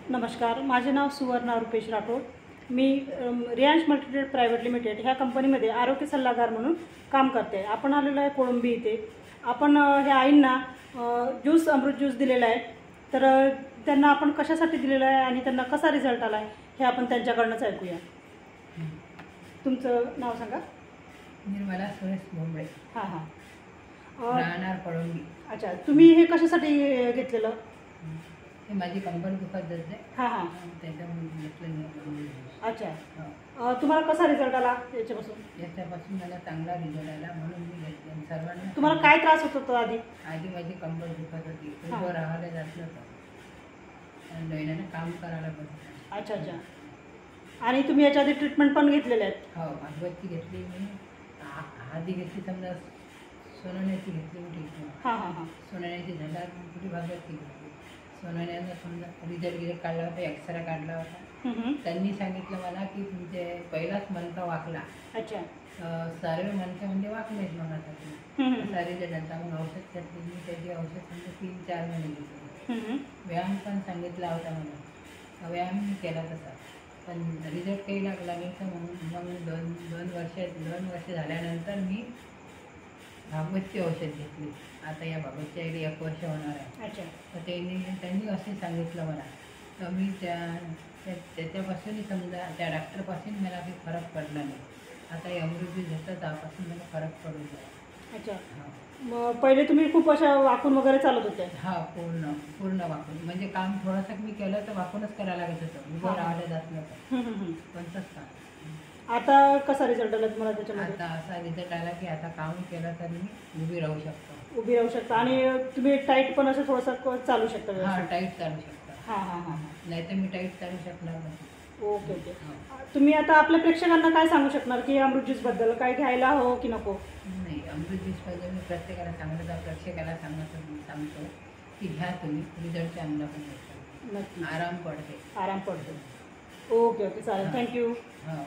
नमस्कार, माझे नाव सुवर्णा रुपेश राठोड. मी Riyansh multitrade private limited ह्या कंपनीमध्ये आरोग्य सल्लागार म्हणून काम करते. आपण आलेलो आहे कोळंबी इथे. आपण ह्या आईंना ज्यूस अमृत ज्यूस दिलेला आहे. तर त्यांना आपण कशासाठी दिलेला आहे आणि त्यांना कसा रिझल्ट आला आहे हे आपण त्यांच्याकडूनच ऐकूया. तुमचं नाव सांगा. निर्मला सुरेश भोंबळे. हां हां. राहणार कोळंबी. अच्छा, तुम्ही हे कशासाठी घेतलेलं? हे माझी कंबर दुखत जाते. हां हां. त्याच्यामुळे घेतलं. अच्छा, तुम्हाला कसा रिझल्ट आला याच्यापासून? याच्यापासून मला चांगला रिझल्ट आला म्हणून मी घेतलं. सर्वांना. तुम्हाला काय त्रास होत होता आधी? माझी कंबर दुखत होती. उभं राहायला जात नव्हतं आणि नैनानं काम करायला बघितलं. अच्छा अच्छा. आणि तुम्ही याच्या आधी ट्रीटमेंट पण घेतलेल्या आहेत? हो, अगरबत्ती घेतली मी. आधी घेतली समजा सोनवण्याची घेतली मी ट्रीटमेंट. हां हां हां. सोनवण्याची झाल्यावर कुठे भागवती घेतली. सोनवण्यानं समजा रिझल्ट काढला होता, एक्सरे काढला होता. त्यांनी सांगितलं मला की तुमचे पहिलाच मणका वाकला. अच्छा. सर्व मणके म्हणजे वाकलेच मग आता तुम्ही. सारे रिझल्ट मग औषध घेतली मी. त्याची औषध म्हणजे 3-4 महिने घेतली. व्यायाम पण सांगितला होता मला. व्यायाम मी केला तसा, पण रिझल्ट काही लागला नाही. तर मग दोन वर्ष झाल्यानंतर मी भागवतची औषध घेतली. आता या भागवतच्या 1 वर्ष होणार आहे. अच्छा. तर त्यांनी असे सांगितलं मला. तर मी त्याच्यापासूनही समजा त्या डॉक्टरपासून मला काही फरक पडला नाही. आता हे अमृत ज्यूस घेतलं त्यापासून मला फरक पडून गेला. अच्छा. मग पहिले तुम्ही खूप अशा वाकून वगैरे चालत होत्या? हा, पूर्ण वाकून. म्हणजे काम थोडंसं मी केलं तर वाकूनच करायला लागत होतं. उभं राहायला जात नव्हतं कोणतंच काम. आता कसा रिझल्ट आला तुम्हाला त्याच्यामध्ये? आता असा रिझल्ट आला की आता काम केलं तर मी उभी राहू शकतो. उभी राहू शकता आणि तुम्ही टाईट पण असं थोडंसं चालू शकता? हां, टाईट चालू शकता. हां हां हां. नाही तर मी टाईट चालू शकणार नाही. Okay okay. तुम्ही आता आपल्या प्रेक्षकांना काय सांगू शकणार की अमृत ज्यूसबद्दल? काय घ्यायला हवं की नको? नाही, अमृत ज्यूसबद्दल मी प्रत्येकाला प्रेक्षकाला सांगतो की घ्या तुम्ही. रिझल्ट चांगला पण येतो. नक्की. आराम पडते. ओके ओके, चालेल. थँक्यू. हो.